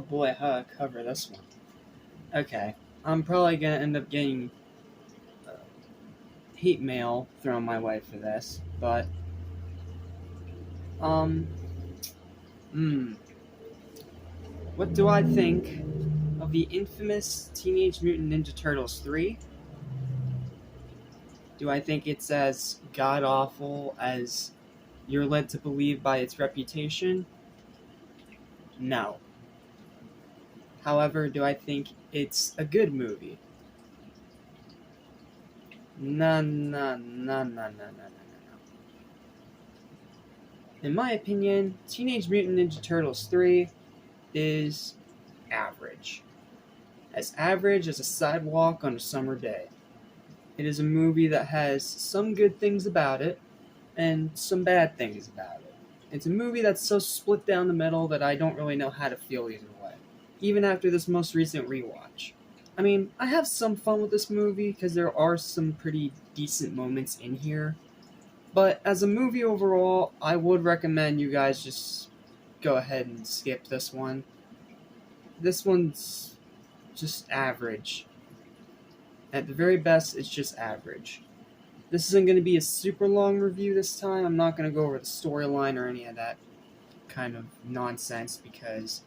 boy, how to cover this one. Okay, I'm probably gonna end up getting uh, hate mail thrown my way for this, but um, hmm, what do I think of the infamous Teenage Mutant Ninja Turtles 3? Do I think it's as god-awful as you're led to believe by its reputation? No. However, do I think it's a good movie? No, no, no, no, no, no, no, no. In my opinion, Teenage Mutant Ninja Turtles 3 is average. As average as a sidewalk on a summer day. It is a movie that has some good things about it, and some bad things about it. It's a movie that's so split down the middle that I don't really know how to feel either way, even after this most recent rewatch. I mean, I have some fun with this movie because there are some pretty decent moments in here, but as a movie overall, I would recommend you guys just go ahead and skip this one. This one's just average. At the very best, it's just average. This isn't going to be a super long review this time. I'm not going to go over the storyline or any of that kind of nonsense because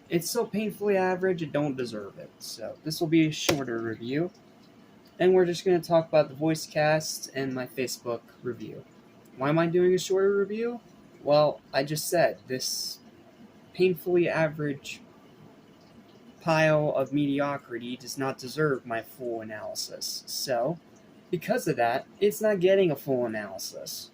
it's so painfully average, it don't deserve it. So this will be a shorter review. And we're just going to talk about the voice cast and my Facebook review. Why am I doing a shorter review? Well, I just said this painfully average pile of mediocrity does not deserve my full analysis. So, because of that, it's not getting a full analysis.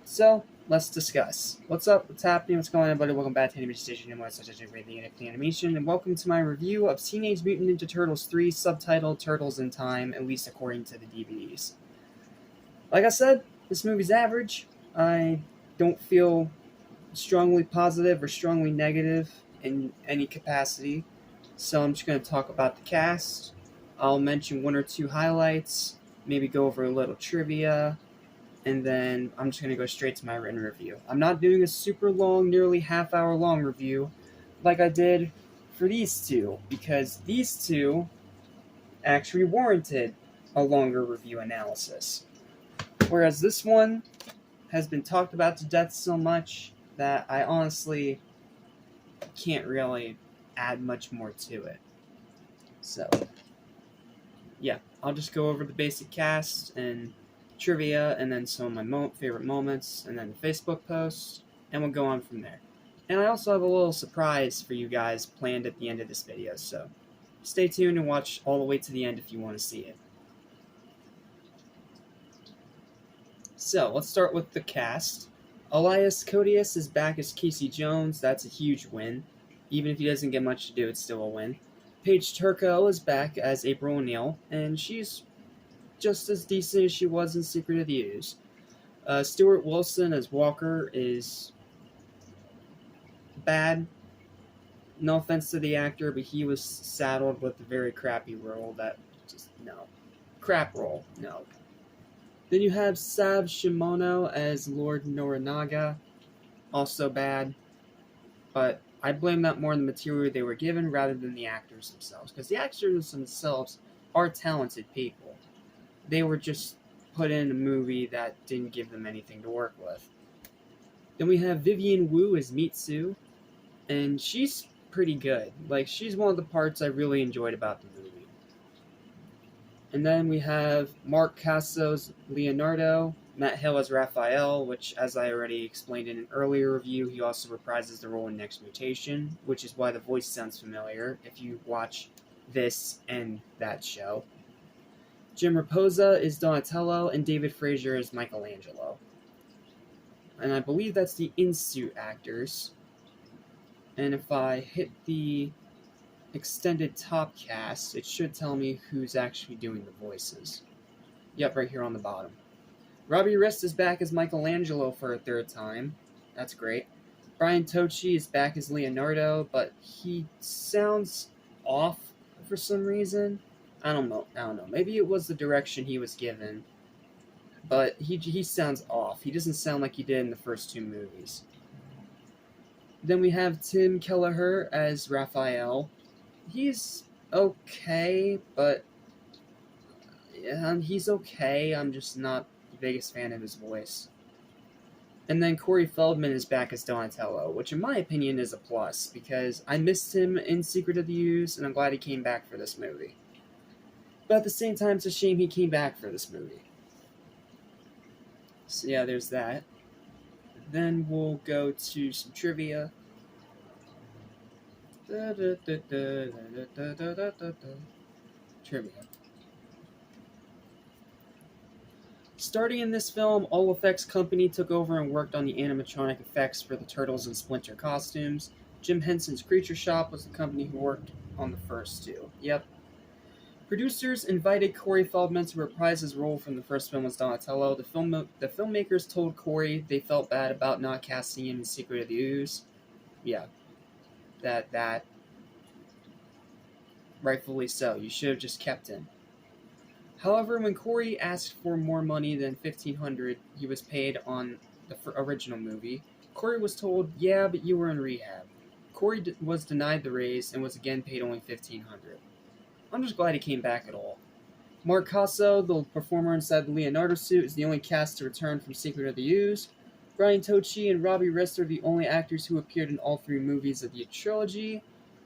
So, let's discuss. What's up? What's happening? What's going on, everybody? Welcome back to Animation Station and such as Animation, and welcome to my review of Teenage Mutant Ninja Turtles 3, subtitled Turtles in Time, at least according to the DVDs. Like I said, this movie's average. I don't feel strongly positive or strongly negative in any capacity, so I'm just going to talk about the cast. I'll mention one or two highlights, maybe go over a little trivia, and then I'm just going to go straight to my written review. I'm not doing a super long, nearly half-hour long review like I did for these two, because these two actually warranted a longer review analysis. Whereas this one has been talked about to death so much that I honestly can't really add much more to it. So, yeah, I'll just go over the basic cast and trivia, and then some of my favorite moments, and then the Facebook post, and we'll go on from there. And I also have a little surprise for you guys planned at the end of this video, so stay tuned and watch all the way to the end if you want to see it. So, let's start with the cast. Elias Koteas is back as Casey Jones. That's a huge win. Even if he doesn't get much to do, it's still a win. Paige Turco is back as April O'Neil, and she's just as decent as she was in Secret of the Ooze. Stuart Wilson as Walker is bad. No offense to the actor, but he was saddled with a very crappy role that just, no. Crap role, no. Then you have Sav Shimono as Lord Norinaga, also bad, but I blame that more on the material they were given rather than the actors themselves, because the actors themselves are talented people. They were just put in a movie that didn't give them anything to work with. Then we have Vivian Wu as Mitsu, and she's pretty good. Like, she's one of the parts I really enjoyed about the movie. And then we have Mark Casso's Leonardo, Matt Hill as Raphael, which, as I already explained in an earlier review, he also reprises the role in Next Mutation, which is why the voice sounds familiar if you watch this and that show. Jim Raposa is Donatello, and David Frazier is Michelangelo. And I believe that's the in-suit actors. And if I hit the extended top cast, it should tell me who's actually doing the voices. Yep, right here on the bottom. Robbie Rist is back as Michelangelo for a third time. That's great. Brian Tochi is back as Leonardo, but he sounds off for some reason. I don't know. Maybe it was the direction he was given, but he sounds off. He doesn't sound like he did in the first two movies. Then we have Tim Kelleher as Raphael. He's okay, but he's okay. I'm just not the biggest fan of his voice. And then Corey Feldman is back as Donatello, which in my opinion is a plus, because I missed him in Secret of the Ooze, and I'm glad he came back for this movie. But at the same time, it's a shame he came back for this movie. So yeah, there's that. Then we'll go to some trivia. Trivia. Starting in this film, All Effects Company took over and worked on the animatronic effects for the Turtles and Splinter costumes. Jim Henson's Creature Shop was the company who worked on the first two. Yep. Producers invited Corey Feldman to reprise his role from the first film as Donatello. The filmmakers told Corey they felt bad about not casting him in Secret of the Ooze. Yeah. That. Rightfully so. You should have just kept him. However, when Corey asked for more money than $1,500 he was paid on the original movie, Corey was told, yeah, but you were in rehab. Corey was denied the raise and was again paid only $1,500. I'm just glad he came back at all. Mark Casso, the performer inside the Leonardo suit, is the only cast to return from Secret of the Ooze. Brian Tochi and Robbie Rist are the only actors who appeared in all three movies of the trilogy.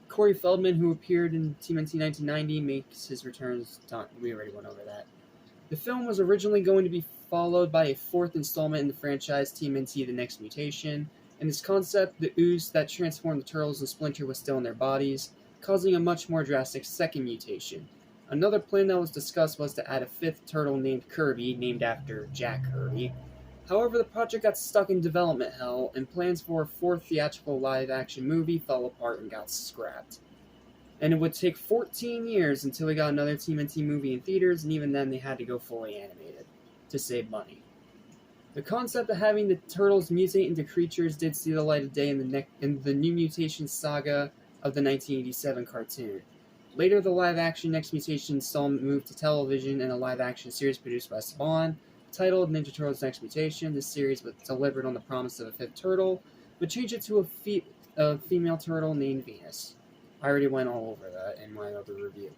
Corey Feldman, who appeared in TMNT 1990, makes his return. We already went over that. The film was originally going to be followed by a fourth installment in the franchise, TMNT The Next Mutation. In this concept, the ooze that transformed the Turtles and Splinter was still in their bodies, causing a much more drastic second mutation. Another plan that was discussed was to add a fifth turtle named Kirby, named after Jack Kirby. However, the project got stuck in development hell, and plans for a fourth theatrical live-action movie fell apart and got scrapped. And it would take 14 years until we got another TMNT movie in theaters, and even then they had to go fully animated to save money. The concept of having the turtles mutate into creatures did see the light of day in the New Mutation saga of the 1987 cartoon. Later, the live-action Next Mutation installment moved to television in a live-action series produced by Saban, titled Ninja Turtles Next Mutation. This series was delivered on the promise of a fifth turtle, but changed it to a female turtle named Venus. I already went all over that in my other review.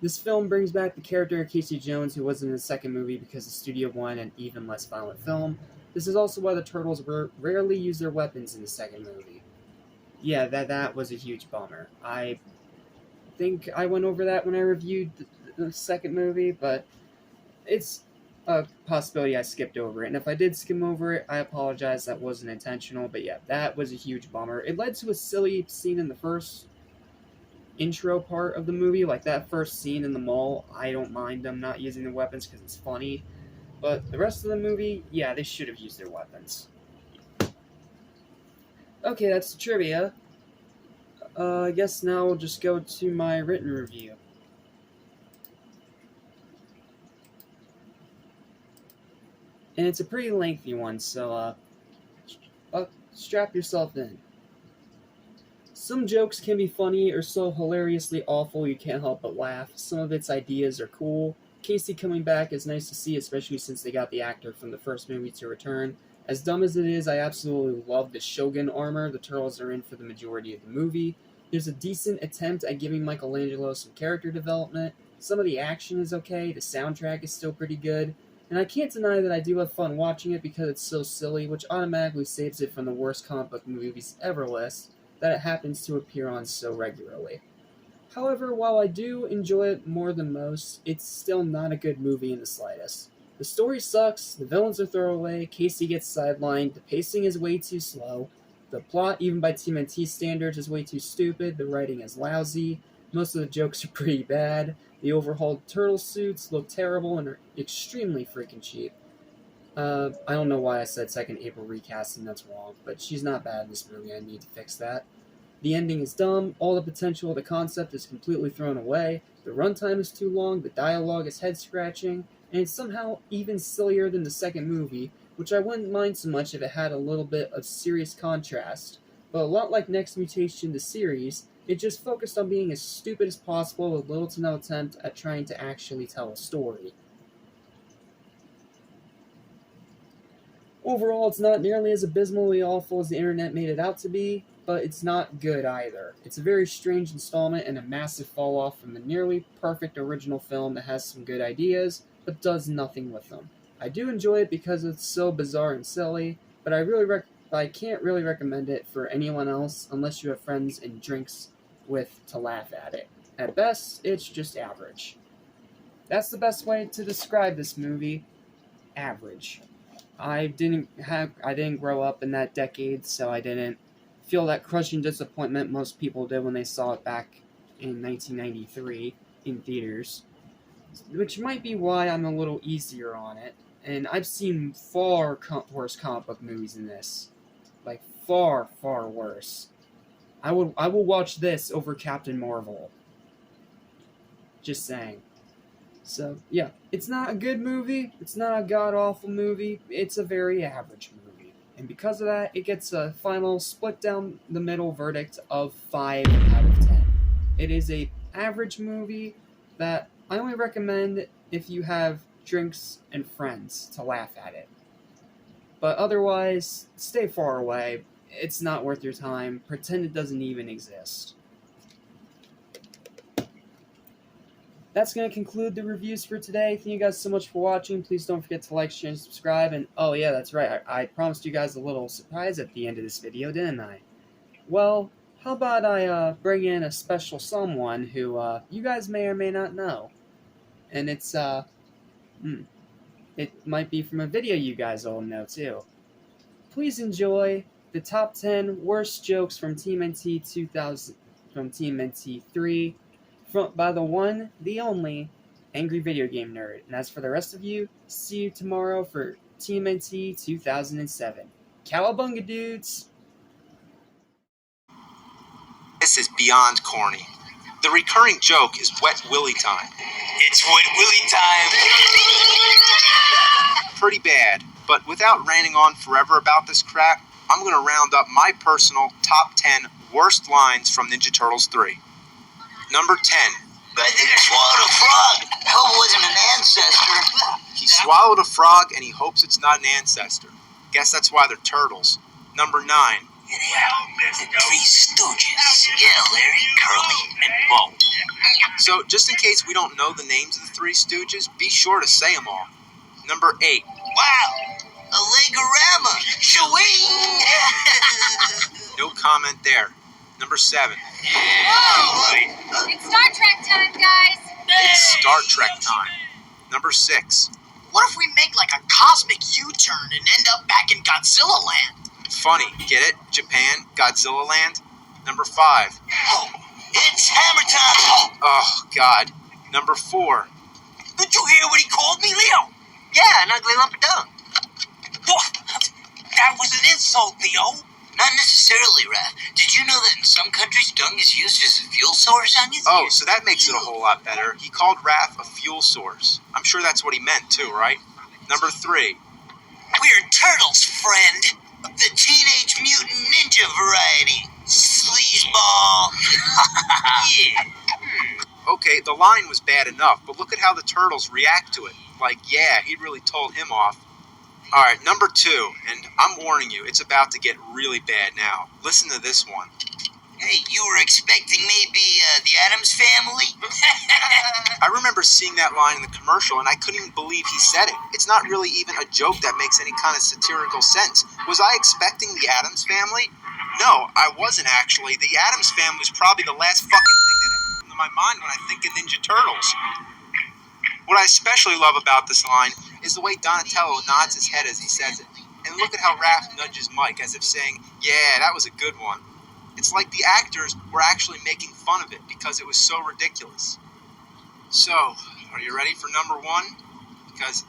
This film brings back the character of Casey Jones, who was in the second movie because the studio wanted an even less violent film. This is also why the Turtles rarely use their weapons in the second movie. Yeah, that was a huge bummer. I think I went over that when I reviewed the second movie, but it's a possibility I skipped over it. And if I did skim over it, I apologize. That wasn't intentional, but yeah, that was a huge bummer. It led to a silly scene in the first intro part of the movie, like that first scene in the mall. I don't mind them not using the weapons because it's funny, but the rest of the movie, yeah, they should have used their weapons. Okay, that's the trivia. I guess now we'll just go to my written review. And it's a pretty lengthy one, so strap yourself in. Some jokes can be funny or so hilariously awful you can't help but laugh. Some of its ideas are cool. Casey coming back is nice to see, especially since they got the actor from the first movie to return. As dumb as it is, I absolutely love the Shogun armor the Turtles are in for the majority of the movie. There's a decent attempt at giving Michelangelo some character development. Some of the action is okay, the soundtrack is still pretty good, and I can't deny that I do have fun watching it because it's so silly, which automatically saves it from the worst comic book movies ever list that it happens to appear on so regularly. However, while I do enjoy it more than most, it's still not a good movie in the slightest. The story sucks, the villains are throwaway, Casey gets sidelined, the pacing is way too slow, the plot, even by TMNT standards, is way too stupid, the writing is lousy, most of the jokes are pretty bad, the overhauled turtle suits look terrible and are extremely freaking cheap. I don't know why I said second April recasting, that's wrong, but she's not bad in this movie, I need to fix that. The ending is dumb, all the potential of the concept is completely thrown away, the runtime is too long, the dialogue is head-scratching, and it's somehow even sillier than the second movie, which I wouldn't mind so much if it had a little bit of serious contrast. But a lot like Next Mutation the series, it just focused on being as stupid as possible with little to no attempt at trying to actually tell a story. Overall, it's not nearly as abysmally awful as the internet made it out to be, but it's not good either. It's a very strange installment and a massive fall off from the nearly perfect original film that has some good ideas, but does nothing with them. I do enjoy it because it's so bizarre and silly, but I can't really recommend it for anyone else unless you have friends and drinks with to laugh at it. At best, it's just average. That's the best way to describe this movie. Average. I didn't grow up in that decade, so I didn't feel that crushing disappointment most people did when they saw it back in 1993 in theaters, which might be why I'm a little easier on it. And I've seen far worse comic book movies than this, like far worse. I will watch this over Captain Marvel. Just saying. So, yeah, it's not a good movie, it's not a god-awful movie, it's a very average movie. And because of that, it gets a final split-down-the-middle verdict of 5 out of 10. It is a average movie that I only recommend if you have drinks and friends to laugh at it. But otherwise, stay far away. It's not worth your time. Pretend it doesn't even exist. That's going to conclude the reviews for today. Thank you guys so much for watching. Please don't forget to like, share, and subscribe. And, oh yeah, that's right. I promised you guys a little surprise at the end of this video, didn't I? Well, how about I bring in a special someone who you guys may or may not know. And it's, it might be from a video you guys all know, too. Please enjoy the top 10 worst jokes from Team NT 2000, from Team NT 3, by the one, the only, Angry Video Game Nerd. And as for the rest of you, see you tomorrow for Team NT 2007. Cowabunga, dudes! This is beyond corny. The recurring joke is Wet Willy time. It's Wet Willy time! Pretty bad, but without ranting on forever about this crap, I'm going to round up my personal top 10 worst lines from Ninja Turtles 3. Number 10. But I think I swallowed a frog. I hope it wasn't an ancestor. He swallowed a frog and he hopes it's not an ancestor. Guess that's why they're turtles. Number 9. Yeah, the Three Stooges. Yeah, Larry, Curly, and Moe. So, just in case we don't know the names of the Three Stooges, be sure to say them all. Number 8. Wow, a Legorama. Shwing! No comment there. Number 7. Oh, It's Star Trek time, guys! It's Star Trek time. Number 6. what if we make like a cosmic U-turn and end up back in Godzilla land? Funny, get it? Japan, Godzilla land. Number 5. Oh, it's hammer time! Oh, God. Number 4. Did you hear what he called me, Leo? Yeah, an ugly lump of dung. That was an insult, Leo. Not necessarily, Raph. Did you know that in some countries dung is used as a fuel source? Oh, so that makes it a whole lot better. He called Raph a fuel source. I'm sure that's what he meant, too, right? Number 3. We're turtles, friend. Of the Teenage Mutant Ninja variety. Sleazeball. Yeah. Okay, the line was bad enough, but look at how the turtles react to it. Like, yeah, he really told him off. Alright, number 2, and I'm warning you, it's about to get really bad now. Listen to this one. Hey, you were expecting maybe the Addams Family? I remember seeing that line in the commercial, and I couldn't even believe he said it. It's not really even a joke that makes any kind of satirical sense. Was I expecting the Addams Family? No, I wasn't actually. The Addams Family was probably the last fucking thing that ever comes to my mind when I think of Ninja Turtles. What I especially love about this line is the way Donatello nods his head as he says it. And look at how Raph nudges Mike as if saying, yeah, that was a good one. It's like the actors were actually making fun of it because it was so ridiculous. So, are you ready for number 1? Because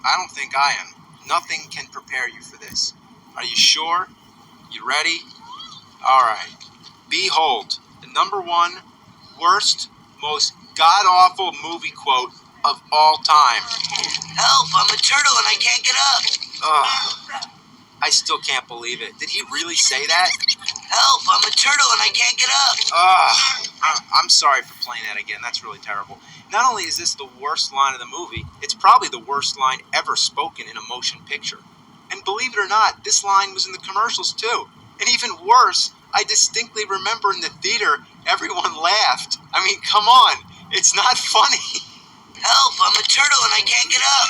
I don't think I am. Nothing can prepare you for this. Are you sure? You ready? Alright. Behold, the number 1 worst, most god-awful movie quote of all time. Help, I'm a turtle and I can't get up. Ugh. I still can't believe it. Did he really say that? Help, I'm a turtle and I can't get up. I'm sorry for playing that again. That's really terrible. Not only is this the worst line of the movie, it's probably the worst line ever spoken in a motion picture. And believe it or not, this line was in the commercials too. And even worse, I distinctly remember in the theater, everyone laughed. I mean, come on. It's not funny. Help, I'm a turtle and I can't get up.